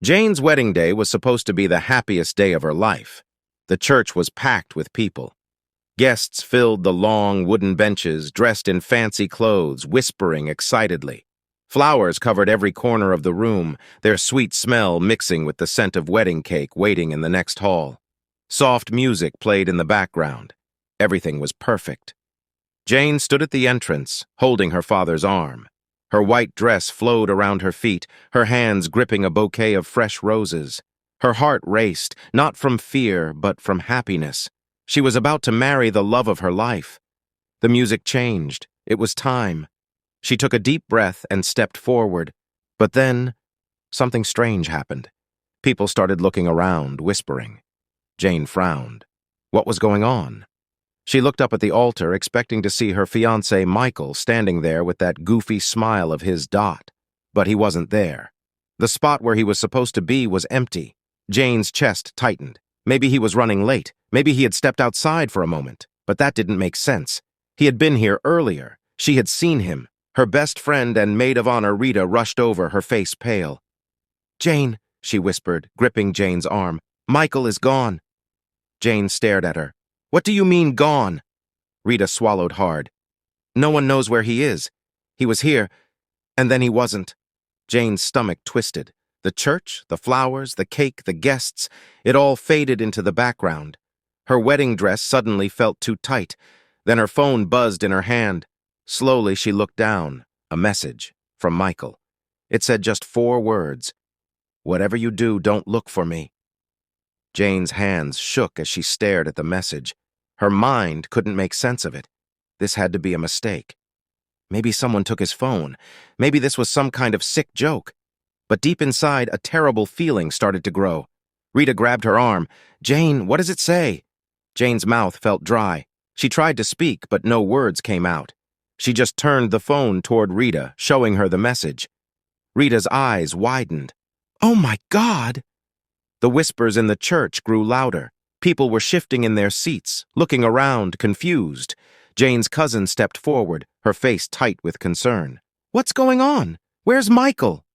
Jane's wedding day was supposed to be the happiest day of her life. The church was packed with people. Guests filled the long wooden benches, dressed in fancy clothes, whispering excitedly. Flowers covered every corner of the room, their sweet smell mixing with the scent of wedding cake waiting in the next hall. Soft music played in the background. Everything was perfect. Jane stood at the entrance, holding her father's arm. Her white dress flowed around her feet, her hands gripping a bouquet of fresh roses. Her heart raced, not from fear, but from happiness. She was about to marry the love of her life. The music changed. It was time. She took a deep breath and stepped forward. But then, something strange happened. People started looking around, whispering. Jane frowned. What was going on? She looked up at the altar, expecting to see her fiancé Michael standing there with that goofy smile of his dot. But he wasn't there. The spot where he was supposed to be was empty. Jane's chest tightened. Maybe he was running late. Maybe he had stepped outside for a moment. But that didn't make sense. He had been here earlier. She had seen him. Her best friend and maid of honor Rita rushed over, her face pale. "Jane," she whispered, gripping Jane's arm. "Michael is gone." Jane stared at her. "What do you mean, gone?" Rita swallowed hard. "No one knows where he is. He was here, and then he wasn't." Jane's stomach twisted. The church, the flowers, the cake, the guests, it all faded into the background. Her wedding dress suddenly felt too tight. Then her phone buzzed in her hand. Slowly she looked down. A message from Michael. It said just 4 words. "Whatever you do, don't look for me." Jane's hands shook as she stared at the message. Her mind couldn't make sense of it. This had to be a mistake. Maybe someone took his phone. Maybe this was some kind of sick joke. But deep inside, a terrible feeling started to grow. Rita grabbed her arm. "Jane, what does it say?" Jane's mouth felt dry. She tried to speak, but no words came out. She just turned the phone toward Rita, showing her the message. Rita's eyes widened. "Oh my God!" The whispers in the church grew louder. People were shifting in their seats, looking around, confused. Jane's cousin stepped forward, her face tight with concern. "What's going on? Where's Michael?"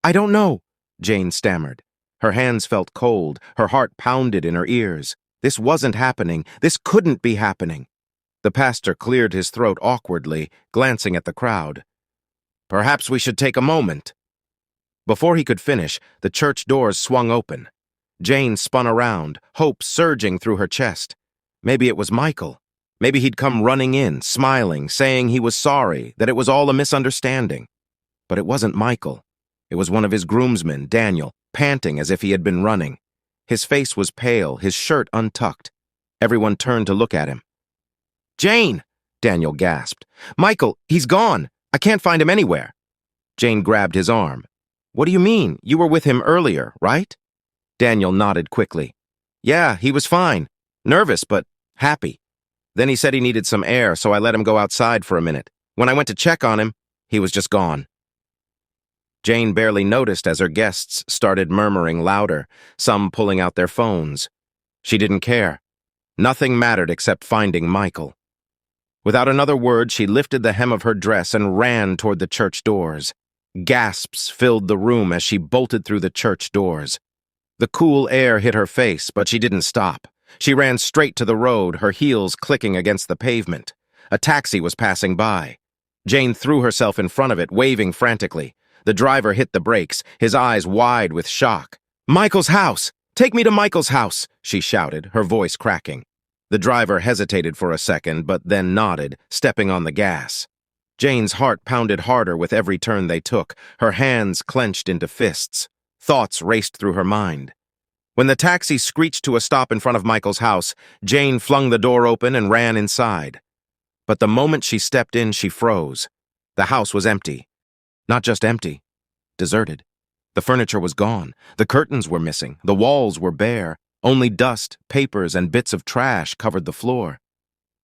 I don't know," Jane stammered. Her hands felt cold, her heart pounded in her ears. This wasn't happening. This couldn't be happening. The pastor cleared his throat awkwardly, glancing at the crowd. "Perhaps we should take a moment." Before he could finish, the church doors swung open. Jane spun around, hope surging through her chest. Maybe it was Michael. Maybe he'd come running in, smiling, saying he was sorry, that it was all a misunderstanding. But it wasn't Michael. It was one of his groomsmen, Daniel, panting as if he had been running. His face was pale, his shirt untucked. Everyone turned to look at him. "Jane!" Daniel gasped. "Michael, he's gone. I can't find him anywhere." Jane grabbed his arm. "What do you mean? You were with him earlier, right?" Daniel nodded quickly. "Yeah, he was fine. Nervous, but happy. Then he said he needed some air, so I let him go outside for a minute. When I went to check on him, he was just gone." Jane barely noticed as her guests started murmuring louder, some pulling out their phones. She didn't care. Nothing mattered except finding Michael. Without another word, she lifted the hem of her dress and ran toward the church doors. Gasps filled the room as she bolted through the church doors. The cool air hit her face, but she didn't stop. She ran straight to the road, her heels clicking against the pavement. A taxi was passing by. Jane threw herself in front of it, waving frantically. The driver hit the brakes, his eyes wide with shock. "Michael's house! Take me to Michael's house!" she shouted, her voice cracking. The driver hesitated for a second, but then nodded, stepping on the gas. Jane's heart pounded harder with every turn they took, her hands clenched into fists. Thoughts raced through her mind. When the taxi screeched to a stop in front of Michael's house, Jane flung the door open and ran inside. But the moment she stepped in, she froze. The house was empty. Not just empty, deserted. The furniture was gone. The curtains were missing. The walls were bare. Only dust, papers, and bits of trash covered the floor.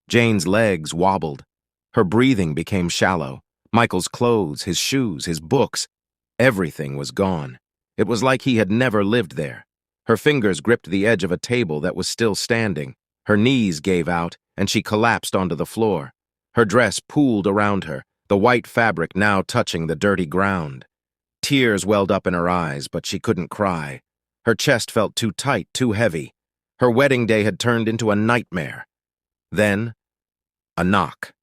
Jane's legs wobbled. Her breathing became shallow. Michael's clothes, his shoes, his books, everything was gone. It was like he had never lived there. Her fingers gripped the edge of a table that was still standing. Her knees gave out, and she collapsed onto the floor. Her dress pooled around her, the white fabric now touching the dirty ground. Tears welled up in her eyes, but she couldn't cry. Her chest felt too tight, too heavy. Her wedding day had turned into a nightmare. Then, a knock.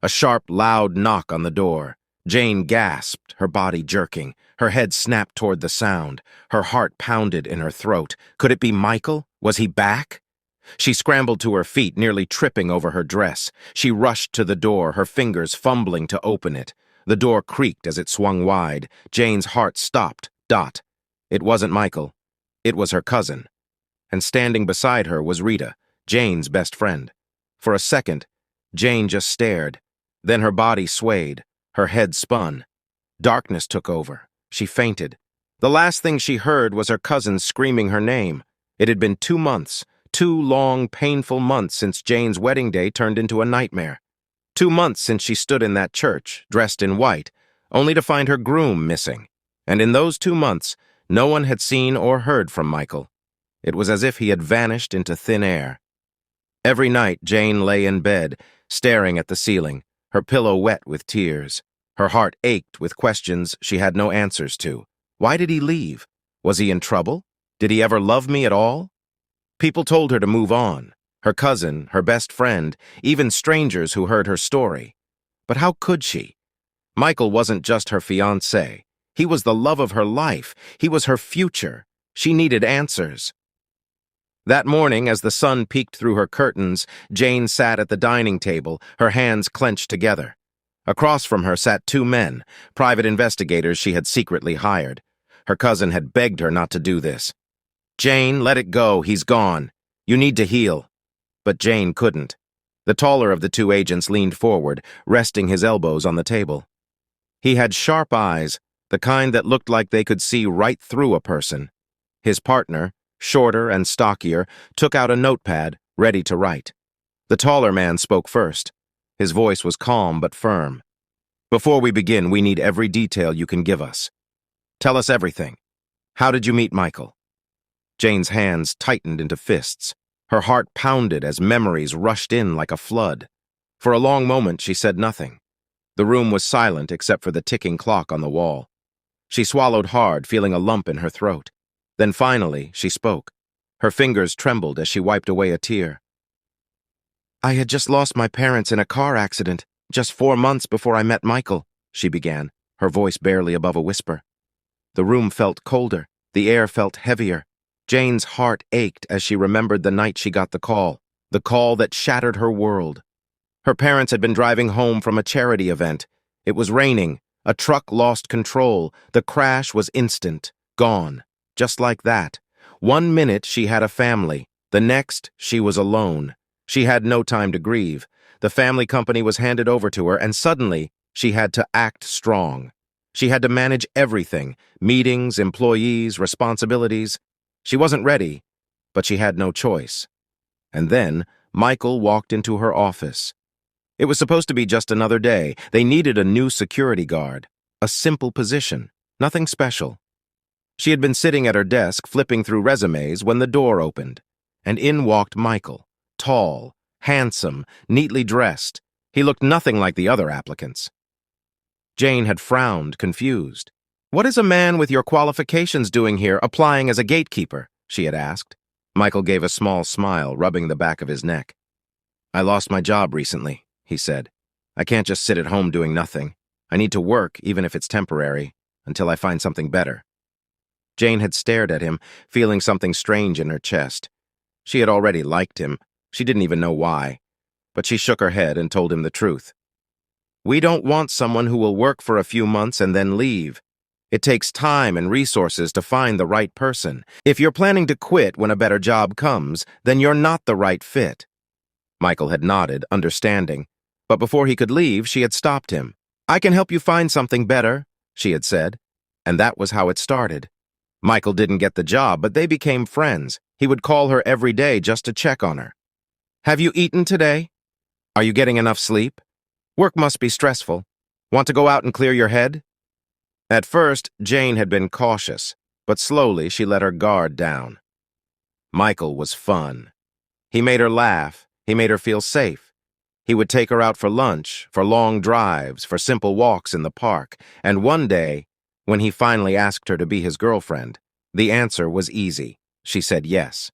A sharp, loud knock on the door. Jane gasped, her body jerking. Her head snapped toward the sound. Her heart pounded in her throat. Could it be Michael? Was he back? She scrambled to her feet, nearly tripping over her dress. She rushed to the door, her fingers fumbling to open it. The door creaked as it swung wide. Jane's heart stopped. Dot. It wasn't Michael. It was her cousin. And standing beside her was Rita, Jane's best friend. For a second, Jane just stared. Then her body swayed. Her head spun. Darkness took over. She fainted. The last thing she heard was her cousin screaming her name. It had been 2 months, 2 long, painful months since Jane's wedding day turned into a nightmare. 2 months since she stood in that church, dressed in white, only to find her groom missing. And in those 2 months, no one had seen or heard from Michael. It was as if he had vanished into thin air. Every night, Jane lay in bed, staring at the ceiling, her pillow wet with tears. Her heart ached with questions she had no answers to. Why did he leave? Was he in trouble? Did he ever love me at all? People told her to move on. Her cousin, her best friend, even strangers who heard her story. But how could she? Michael wasn't just her fiancé. He was the love of her life. He was her future. She needed answers. That morning, as the sun peeked through her curtains, Jane sat at the dining table, her hands clenched together. Across from her sat 2 men, private investigators she had secretly hired. Her cousin had begged her not to do this. "Jane, let it go. He's gone. You need to heal." But Jane couldn't. The taller of the 2 agents leaned forward, resting his elbows on the table. He had sharp eyes, the kind that looked like they could see right through a person. His partner, shorter and stockier, took out a notepad, ready to write. The taller man spoke first. His voice was calm but firm. "Before we begin, we need every detail you can give us. Tell us everything. How did you meet Michael?" Jane's hands tightened into fists. Her heart pounded as memories rushed in like a flood. For a long moment, she said nothing. The room was silent except for the ticking clock on the wall. She swallowed hard, feeling a lump in her throat. Then finally, she spoke. Her fingers trembled as she wiped away a tear. "I had just lost my parents in a car accident, just 4 months before I met Michael," she began, her voice barely above a whisper. The room felt colder. The air felt heavier. Jane's heart ached as she remembered the night she got the call that shattered her world. Her parents had been driving home from a charity event. It was raining. A truck lost control. The crash was instant. Gone. Just like that. 1 minute she had a family. The next, she was alone. She had no time to grieve. The family company was handed over to her, and suddenly, she had to act strong. She had to manage everything: meetings, employees, responsibilities. She wasn't ready, but she had no choice. And then, Michael walked into her office. It was supposed to be just another day. They needed a new security guard. A simple position. Nothing special. She had been sitting at her desk, flipping through resumes, when the door opened. And in walked Michael. Tall, handsome, neatly dressed. He looked nothing like the other applicants. Jane had frowned, confused. "What is a man with your qualifications doing here, applying as a gatekeeper?" she had asked. Michael gave a small smile, rubbing the back of his neck. "I lost my job recently," he said. "I can't just sit at home doing nothing. I need to work, even if it's temporary, until I find something better." Jane had stared at him, feeling something strange in her chest. She had already liked him. She didn't even know why. But she shook her head and told him the truth. "We don't want someone who will work for a few months and then leave. It takes time and resources to find the right person. If you're planning to quit when a better job comes, then you're not the right fit." Michael had nodded, understanding. But before he could leave, she had stopped him. "I can help you find something better," she had said. And that was how it started. Michael didn't get the job, but they became friends. He would call her every day just to check on her. "Have you eaten today? Are you getting enough sleep? Work must be stressful. Want to go out and clear your head?" At first, Jane had been cautious, but slowly she let her guard down. Michael was fun. He made her laugh. He made her feel safe. He would take her out for lunch, for long drives, for simple walks in the park. And one day, When he finally asked her to be his girlfriend, the answer was easy. She said yes.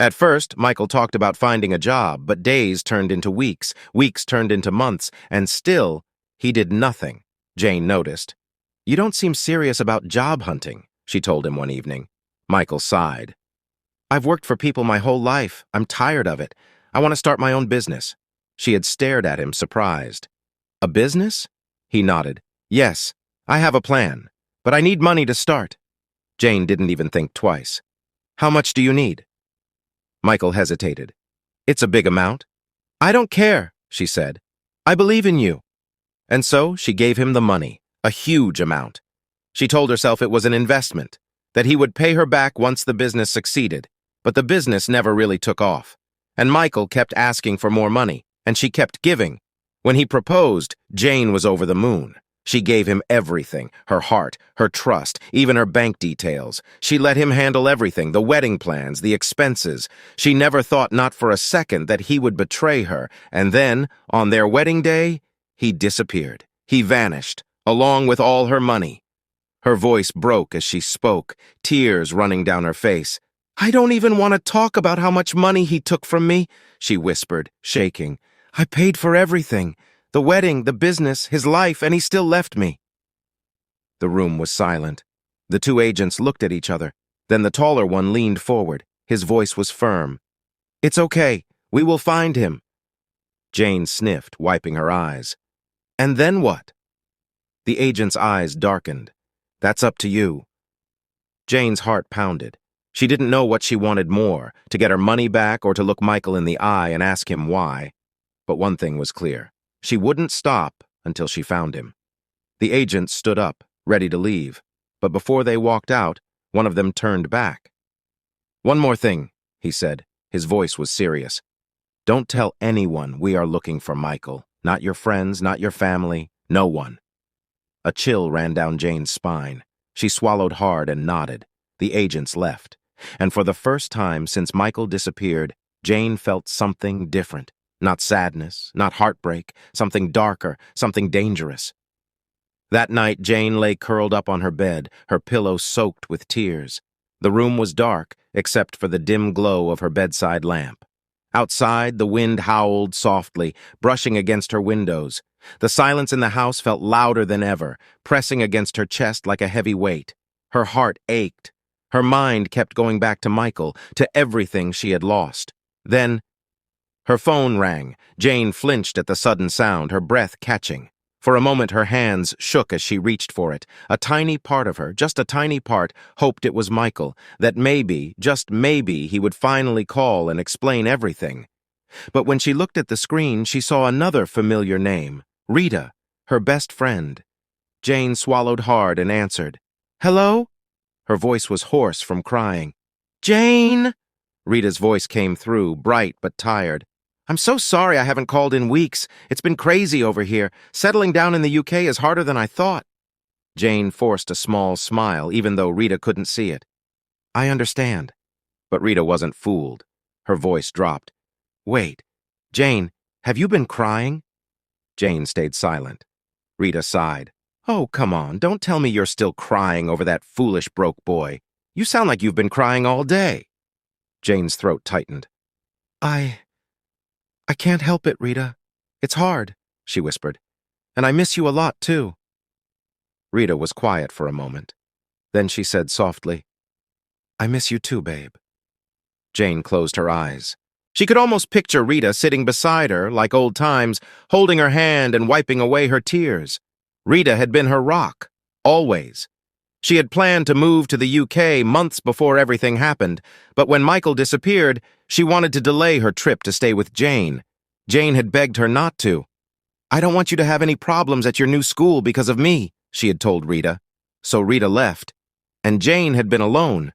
At first, Michael talked about finding a job, but days turned into weeks, weeks turned into months, and still, he did nothing. Jane noticed. "You don't seem serious about job hunting," she told him one evening. Michael sighed. "I've worked for people my whole life. I'm tired of it. I want to start my own business." She had stared at him, surprised. "A business?" He nodded. "Yes, I have a plan, but I need money to start." Jane didn't even think twice. "How much do you need?" Michael hesitated. "It's a big amount." "I don't care," she said. "I believe in you." And so she gave him the money, a huge amount. She told herself it was an investment, that he would pay her back once the business succeeded, but the business never really took off. And Michael kept asking for more money, and she kept giving. When he proposed, Jane was over the moon. She gave him everything, her heart, her trust, even her bank details. She let him handle everything, the wedding plans, the expenses. She never thought, not for a second, that he would betray her. And then, on their wedding day, he disappeared. He vanished, along with all her money. Her voice broke as she spoke, tears running down her face. "I don't even want to talk about how much money he took from me," she whispered, shaking. "I paid for everything. The wedding, the business, his life, and he still left me." The room was silent. The two agents looked at each other. Then the taller one leaned forward. His voice was firm. "It's okay. We will find him." Jane sniffed, wiping her eyes. "And then what?" The agent's eyes darkened. "That's up to you." Jane's heart pounded. She didn't know what she wanted more, to get her money back or to look Michael in the eye and ask him why. But one thing was clear. She wouldn't stop until she found him. The agents stood up, ready to leave, but before they walked out, one of them turned back. "One more thing," he said. His voice was serious. "Don't tell anyone we are looking for Michael. Not your friends, not your family, no one." A chill ran down Jane's spine. She swallowed hard and nodded. The agents left. And for the first time since Michael disappeared, Jane felt something different. Not sadness, not heartbreak, something darker, something dangerous. That night, Jane lay curled up on her bed, her pillow soaked with tears. The room was dark, except for the dim glow of her bedside lamp. Outside, the wind howled softly, brushing against her windows. The silence in the house felt louder than ever, pressing against her chest like a heavy weight. Her heart ached. Her mind kept going back to Michael, to everything she had lost. Then, her phone rang. Jane flinched at the sudden sound, her breath catching. For a moment, her hands shook as she reached for it. A tiny part of her, just a tiny part, hoped it was Michael, that maybe, just maybe, he would finally call and explain everything. But when she looked at the screen, she saw another familiar name, Rita, her best friend. Jane swallowed hard and answered. "Hello?" Her voice was hoarse from crying. "Jane!" Rita's voice came through, bright but tired. "I'm so sorry I haven't called in weeks. It's been crazy over here. Settling down in the UK is harder than I thought." Jane forced a small smile, even though Rita couldn't see it. "I understand." But Rita wasn't fooled. Her voice dropped. "Wait, Jane, have you been crying?" Jane stayed silent. Rita sighed. "Oh, come on, don't tell me you're still crying over that foolish broke boy. You sound like you've been crying all day." Jane's throat tightened. I can't help it, Rita. It's hard," she whispered. "And I miss you a lot, too." Rita was quiet for a moment. Then she said softly, "I miss you too, babe." Jane closed her eyes. She could almost picture Rita sitting beside her, like old times, holding her hand and wiping away her tears. Rita had been her rock, always. She had planned to move to the UK months before everything happened, but when Michael disappeared, she wanted to delay her trip to stay with Jane. Jane had begged her not to. "I don't want you to have any problems at your new school because of me," she had told Rita. So Rita left, and Jane had been alone.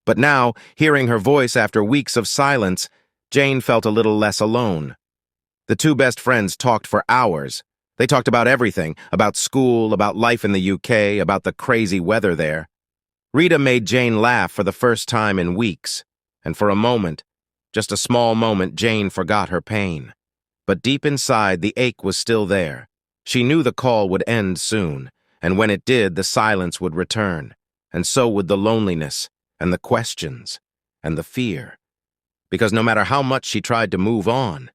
But now, hearing her voice after weeks of silence, Jane felt a little less alone. The two best friends talked for hours. They talked about everything, about school, about life in the UK, about the crazy weather there. Rita made Jane laugh for the first time in weeks, and for a moment, just a small moment, Jane forgot her pain. But deep inside, the ache was still there. She knew the call would end soon, and when it did, the silence would return, and so would the loneliness, and the questions, and the fear. Because no matter how much she tried to move on,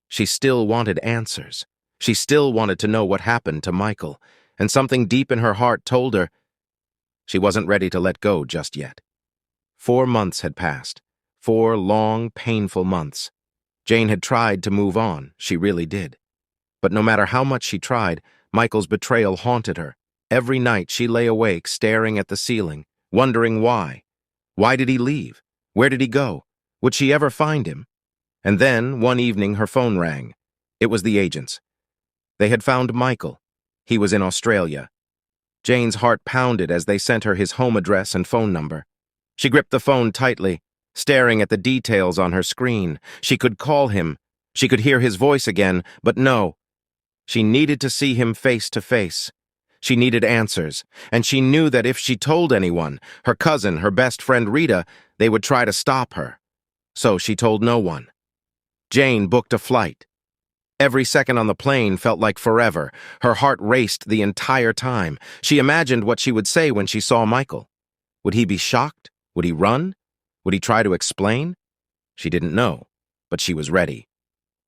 she still wanted answers. She still wanted to know what happened to Michael, and something deep in her heart told her she wasn't ready to let go just yet. 4 months had passed. 4 long, painful months. Jane had tried to move on, she really did. But no matter how much she tried, Michael's betrayal haunted her. Every night she lay awake, staring at the ceiling, wondering why. Why did he leave? Where did he go? Would she ever find him? And then, one evening, her phone rang. It was the agents. They had found Michael. He was in Australia. Jane's heart pounded as they sent her his home address and phone number. She gripped the phone tightly, staring at the details on her screen. She could call him. She could hear his voice again, but no. She needed to see him face to face. She needed answers, and she knew that if she told anyone, her cousin, her best friend Rita, they would try to stop her. So she told no one. Jane booked a flight. Every second on the plane felt like forever. Her heart raced the entire time. She imagined what she would say when she saw Michael. Would he be shocked? Would he run? Would he try to explain? She didn't know, but she was ready.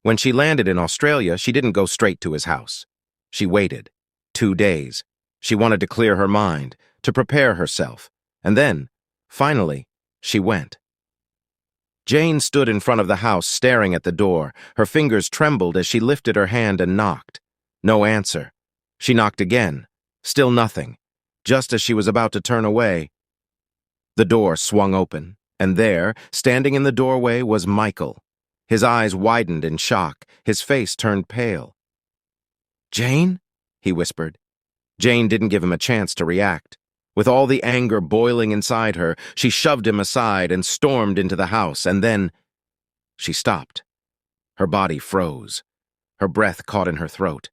When she landed in Australia, she didn't go straight to his house. She waited. 2 days. She wanted to clear her mind, to prepare herself. And then, finally, she went. Jane stood in front of the house, staring at the door. Her fingers trembled as she lifted her hand and knocked. No answer. She knocked again. Still nothing. Just as she was about to turn away, the door swung open, and there, standing in the doorway, was Michael. His eyes widened in shock. His face turned pale. "Jane?" he whispered. Jane didn't give him a chance to react. With all the anger boiling inside her, she shoved him aside and stormed into the house, and then she stopped. Her body froze. Her breath caught in her throat,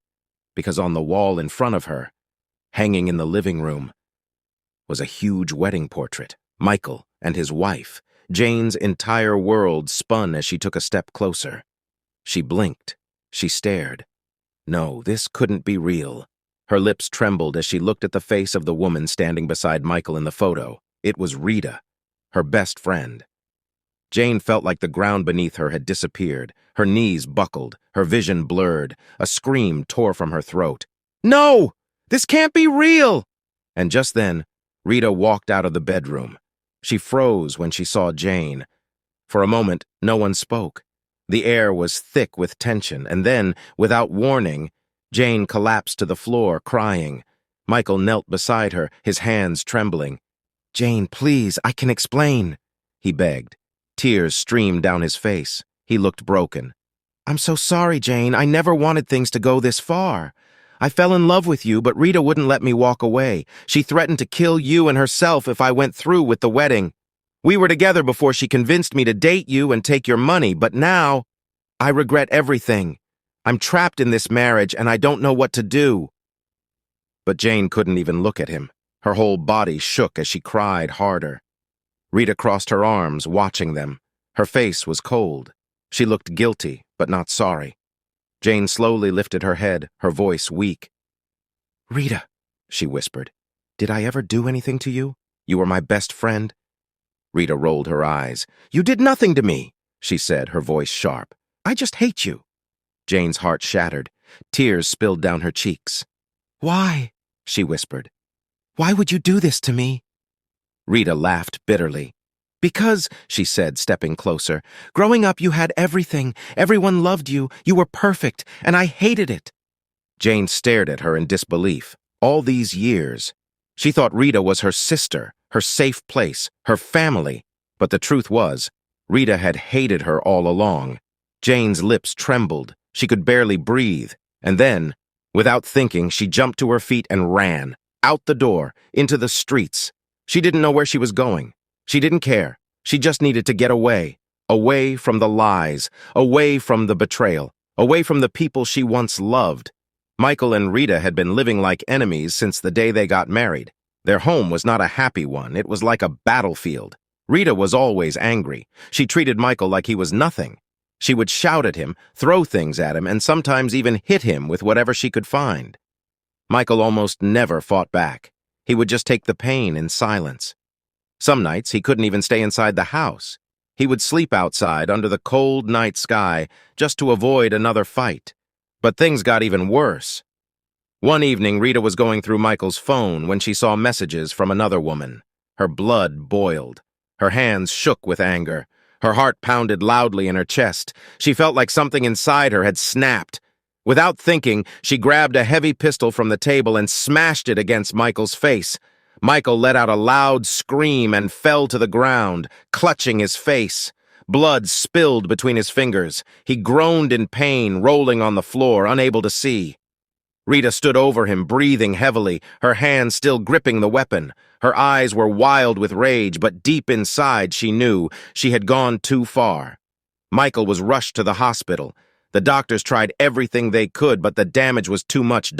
because on the wall in front of her, hanging in the living room, was a huge wedding portrait. Michael and his wife. Jane's entire world spun as she took a step closer. She blinked. She stared. No, this couldn't be real. Her lips trembled as she looked at the face of the woman standing beside Michael in the photo. It was Rita, her best friend. Jane felt like the ground beneath her had disappeared. Her knees buckled, her vision blurred. A scream tore from her throat. "No! This can't be real!" And just then, Rita walked out of the bedroom. She froze when she saw Jane. For a moment, no one spoke. The air was thick with tension, and then, without warning, Jane collapsed to the floor, crying. Michael knelt beside her, his hands trembling. "Jane, please, I can explain," he begged. Tears streamed down his face. He looked broken. "I'm so sorry, Jane. I never wanted things to go this far. I fell in love with you, but Rita wouldn't let me walk away. She threatened to kill you and herself if I went through with the wedding. We were together before she convinced me to date you and take your money, but now I regret everything. I'm trapped in this marriage and I don't know what to do." But Jane couldn't even look at him. Her whole body shook as she cried harder. Rita crossed her arms, watching them. Her face was cold. She looked guilty, but not sorry. Jane slowly lifted her head, her voice weak. "Rita," she whispered, "did I ever do anything to you? You were my best friend." Rita rolled her eyes. "You did nothing to me," she said, her voice sharp. "I just hate you." Jane's heart shattered. Tears spilled down her cheeks. "Why?" she whispered. "Why would you do this to me?" Rita laughed bitterly. "Because," she said, stepping closer, "growing up you had everything. Everyone loved you. You were perfect, and I hated it." Jane stared at her in disbelief. All these years, she thought Rita was her sister, her safe place, her family. But the truth was, Rita had hated her all along. Jane's lips trembled. She could barely breathe. And then, without thinking, she jumped to her feet and ran. Out the door, into the streets. She didn't know where she was going. She didn't care. She just needed to get away. Away from the lies. Away from the betrayal. Away from the people she once loved. Michael and Rita had been living like enemies since the day they got married. Their home was not a happy one. It was like a battlefield. Rita was always angry. She treated Michael like he was nothing. She would shout at him, throw things at him, and sometimes even hit him with whatever she could find. Michael almost never fought back. He would just take the pain in silence. Some nights he couldn't even stay inside the house. He would sleep outside under the cold night sky just to avoid another fight. But things got even worse. One evening, Rita was going through Michael's phone when she saw messages from another woman. Her blood boiled. Her hands shook with anger. Her heart pounded loudly in her chest. She felt like something inside her had snapped. Without thinking, she grabbed a heavy pistol from the table and smashed it against Michael's face. Michael let out a loud scream and fell to the ground, clutching his face. Blood spilled between his fingers. He groaned in pain, rolling on the floor, unable to see. Rita stood over him, breathing heavily, her hands still gripping the weapon. Her eyes were wild with rage, but deep inside she knew she had gone too far. Michael was rushed to the hospital. The doctors tried everything they could, but the damage was too much.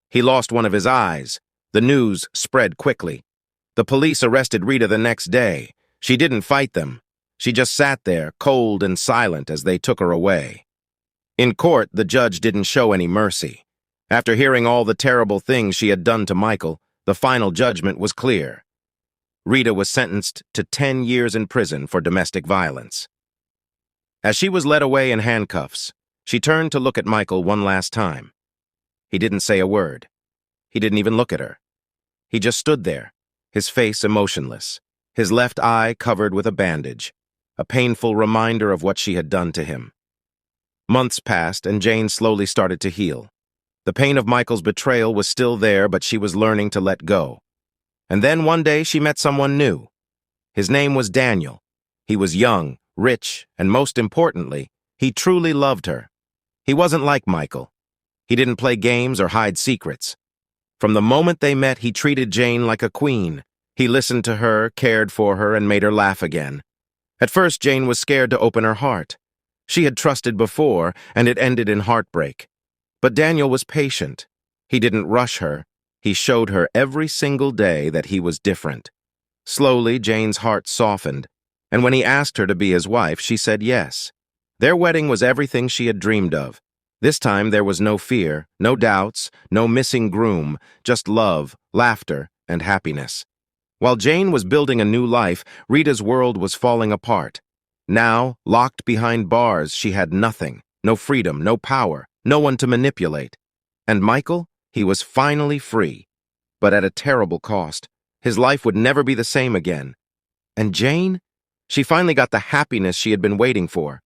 He lost one of his eyes. The news spread quickly. The police arrested Rita the next day. She didn't fight them. She just sat there, cold and silent, as they took her away. In court, the judge didn't show any mercy. After hearing all the terrible things she had done to Michael, the final judgment was clear. Rita was sentenced to 10 years in prison for domestic violence. As she was led away in handcuffs, she turned to look at Michael one last time. He didn't say a word. He didn't even look at her. He just stood there, his face emotionless, his left eye covered with a bandage, a painful reminder of what she had done to him. Months passed, and Jane slowly started to heal. The pain of Michael's betrayal was still there, but she was learning to let go. And then one day she met someone new. His name was Daniel. He was young, rich, and most importantly, he truly loved her. He wasn't like Michael. He didn't play games or hide secrets. From the moment they met, he treated Jane like a queen. He listened to her, cared for her, and made her laugh again. At first, Jane was scared to open her heart. She had trusted before, and it ended in heartbreak. But Daniel was patient. He didn't rush her. He showed her every single day that he was different. Slowly, Jane's heart softened, and when he asked her to be his wife, she said yes. Their wedding was everything she had dreamed of. This time there was no fear, no doubts, no missing groom, just love, laughter, and happiness. While Jane was building a new life, Rita's world was falling apart. Now, locked behind bars, she had nothing, no freedom, no power, no one to manipulate. And Michael, he was finally free, but at a terrible cost. His life would never be the same again. And Jane? She finally got the happiness she had been waiting for.